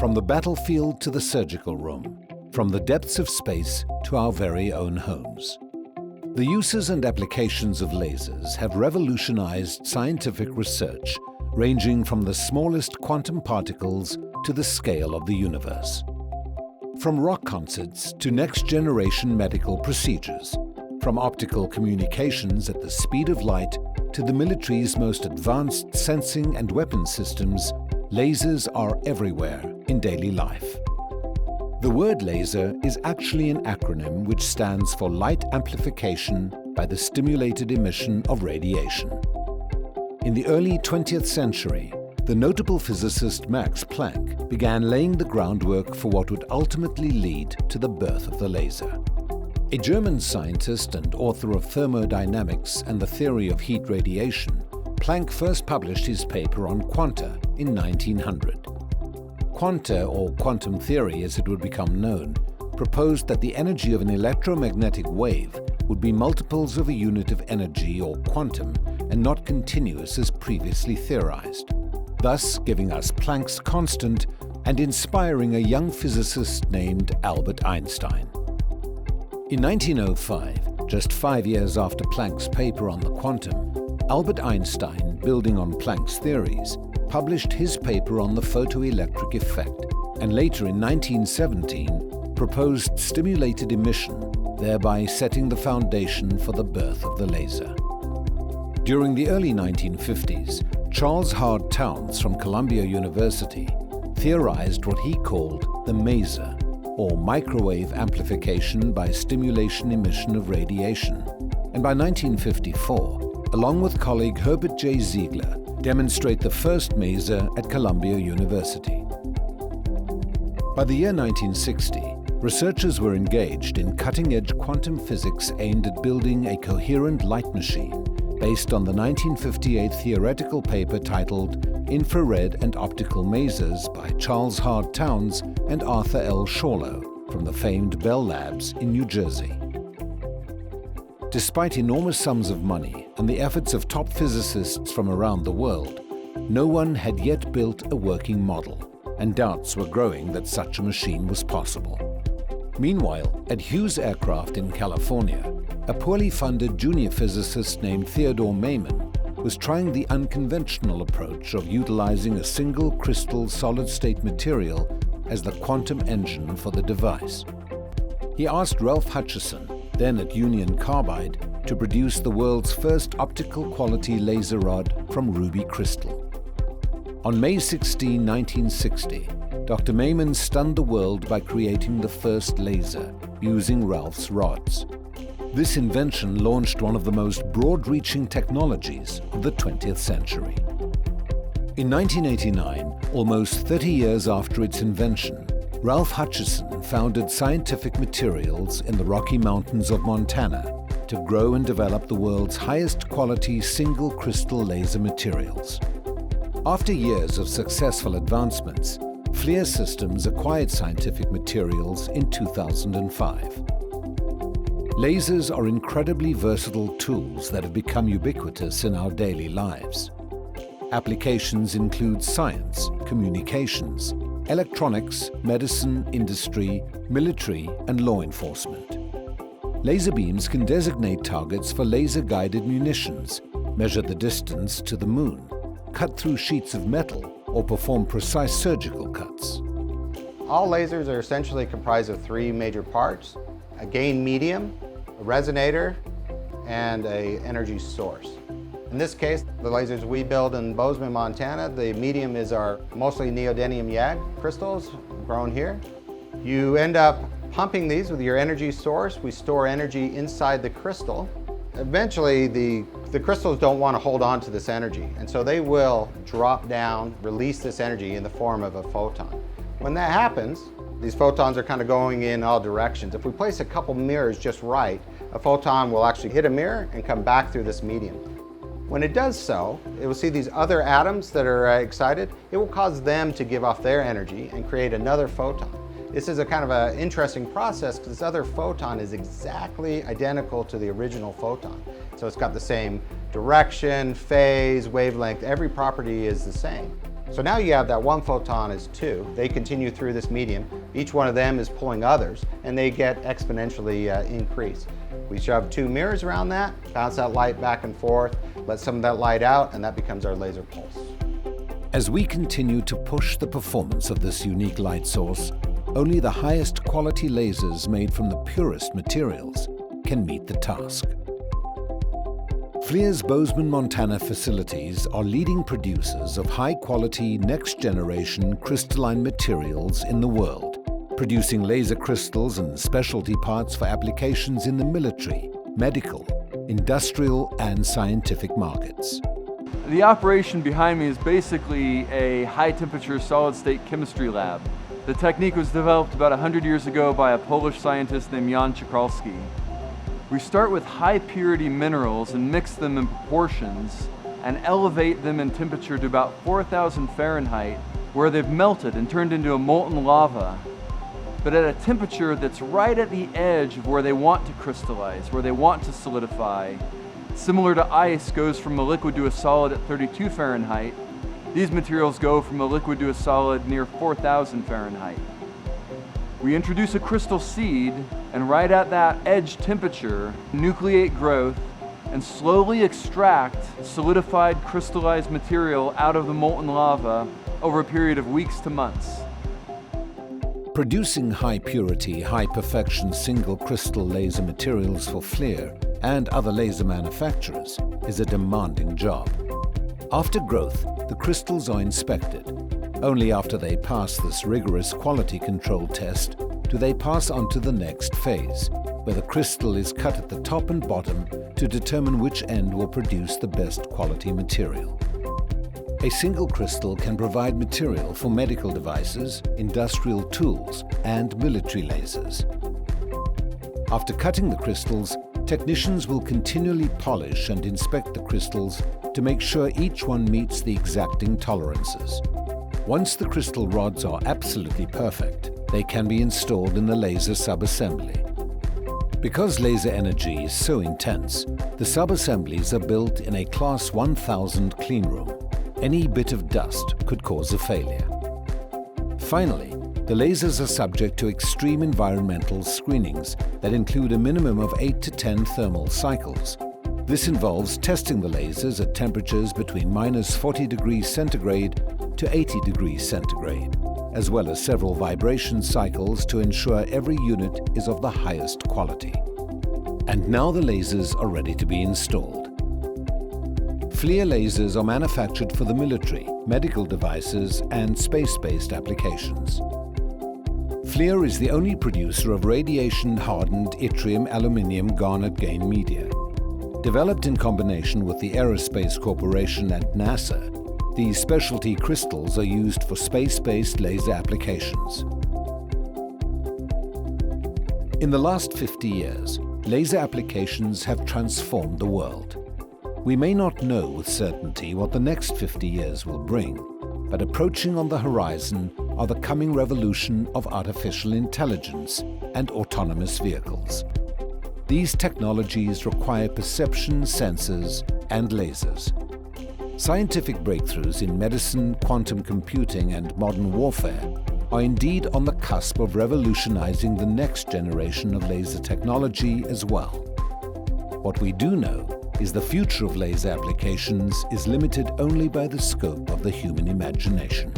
From the battlefield to the surgical room, from the depths of space to our very own homes. The uses and applications of lasers have revolutionized scientific research, ranging from the smallest quantum particles to the scale of the universe. From rock concerts to next-generation medical procedures, from optical communications at the speed of light to the military's most advanced sensing and weapon systems, lasers are everywhere in daily life. The word laser is actually an acronym which stands for light amplification by the stimulated emission of radiation. In the early 20th century, the notable physicist Max Planck began laying the groundwork for what would ultimately lead to the birth of the laser. A German scientist and author of thermodynamics and the theory of heat radiation, Planck first published his paper on quanta in 1900. Quanta, or quantum theory as it would become known, proposed that the energy of an electromagnetic wave would be multiples of a unit of energy, or quantum, and not continuous as previously theorized, thus giving us Planck's constant and inspiring a young physicist named Albert Einstein. In 1905, just 5 years after Planck's paper on the quantum, Albert Einstein, building on Planck's theories, published his paper on the photoelectric effect, and later in 1917 proposed stimulated emission, thereby setting the foundation for the birth of the laser. During the early 1950s, Charles Hard Townes from Columbia University theorized what he called the maser, or microwave amplification by stimulation emission of radiation, and by 1954, along with colleague Herbert J. Ziegler, demonstrate the first maser at Columbia University. By the year 1960, researchers were engaged in cutting-edge quantum physics aimed at building a coherent light machine based on the 1958 theoretical paper titled Infrared and Optical Masers by Charles Hard Townes and Arthur L. Schawlow from the famed Bell Labs in New Jersey. Despite enormous sums of money and the efforts of top physicists from around the world, no one had yet built a working model, and doubts were growing that such a machine was possible. Meanwhile, at Hughes Aircraft in California, a poorly funded junior physicist named Theodore Maiman was trying the unconventional approach of utilizing a single crystal solid-state material as the quantum engine for the device. He asked Ralph Hutchison, then at Union Carbide, to produce the world's first optical quality laser rod from ruby crystal. On May 16, 1960, Dr. Maiman stunned the world by creating the first laser using Ralph's rods. This invention launched one of the most broad-reaching technologies of the 20th century. In 1989, almost 30 years after its invention, Ralph Hutchison founded Scientific Materials in the Rocky Mountains of Montana to grow and develop the world's highest quality single crystal laser materials. After years of successful advancements, Flir Systems acquired Scientific Materials in 2005. Lasers are incredibly versatile tools that have become ubiquitous in our daily lives. Applications include science, communications, electronics, medicine, industry, military, and law enforcement. Laser beams can designate targets for laser-guided munitions, measure the distance to the moon, cut through sheets of metal, or perform precise surgical cuts. All lasers are essentially comprised of three major parts: a gain medium, a resonator, and an energy source. In this case, the lasers we build in Bozeman, Montana, the medium is our mostly neodymium YAG crystals grown here. You end up pumping these with your energy source. We store energy inside the crystal. Eventually, the crystals don't want to hold on to this energy, and so they will drop down, release this energy in the form of a photon. When that happens, these photons are kind of going in all directions. If we place a couple mirrors just right, a photon will actually hit a mirror and come back through this medium. When it does so, it will see these other atoms that are excited. It will cause them to give off their energy and create another photon. This is a kind of an interesting process because this other photon is exactly identical to the original photon. So it's got the same direction, phase, wavelength, every property is the same. So now you have that one photon is two. They continue through this medium. Each one of them is pulling others, and they get exponentially increased. We shove two mirrors around that, bounce that light back and forth, let some of that light out, and that becomes our laser pulse. As we continue to push the performance of this unique light source, only the highest quality lasers made from the purest materials can meet the task. Flir's Bozeman, Montana facilities are leading producers of high-quality, next-generation crystalline materials in the world, producing laser crystals and specialty parts for applications in the military, medical, industrial, and scientific markets. The operation behind me is basically a high-temperature solid-state chemistry lab. The technique was developed about 100 years ago by a Polish scientist named Jan Czekalski. We start with high-purity minerals and mix them in proportions and elevate them in temperature to about 4,000 Fahrenheit, where they've melted and turned into a molten lava, but at a temperature that's right at the edge of where they want to crystallize, where they want to solidify. Similar to ice goes from a liquid to a solid at 32 Fahrenheit, these materials go from a liquid to a solid near 4,000 Fahrenheit. We introduce a crystal seed, and right at that edge temperature, nucleate growth and slowly extract solidified crystallized material out of the molten lava over a period of weeks to months. Producing high-purity, high-perfection single crystal laser materials for Flir and other laser manufacturers is a demanding job. After growth, the crystals are inspected. Only after they pass this rigorous quality control test do they pass on to the next phase, where the crystal is cut at the top and bottom to determine which end will produce the best quality material. A single crystal can provide material for medical devices, industrial tools, and military lasers. After cutting the crystals, technicians will continually polish and inspect the crystals to make sure each one meets the exacting tolerances. Once the crystal rods are absolutely perfect, they can be installed in the laser subassembly. Because laser energy is so intense, the subassemblies are built in a Class 1000 cleanroom. Any bit of dust could cause a failure. Finally, the lasers are subject to extreme environmental screenings that include a minimum of 8 to 10 thermal cycles. This involves testing the lasers at temperatures between -40 degrees centigrade to 80 degrees centigrade, as well as several vibration cycles to ensure every unit is of the highest quality. And now the lasers are ready to be installed. Flir lasers are manufactured for the military, medical devices, and space-based applications. Flir is the only producer of radiation-hardened yttrium aluminium garnet gain media. Developed in combination with the Aerospace Corporation and NASA, these specialty crystals are used for space-based laser applications. In the last 50 years, laser applications have transformed the world. We may not know with certainty what the next 50 years will bring, but approaching on the horizon are the coming revolution of artificial intelligence and autonomous vehicles. These technologies require perception, sensors, and lasers. Scientific breakthroughs in medicine, quantum computing, and modern warfare are indeed on the cusp of revolutionizing the next generation of laser technology as well. What we do know is the future of laser applications is limited only by the scope of the human imagination.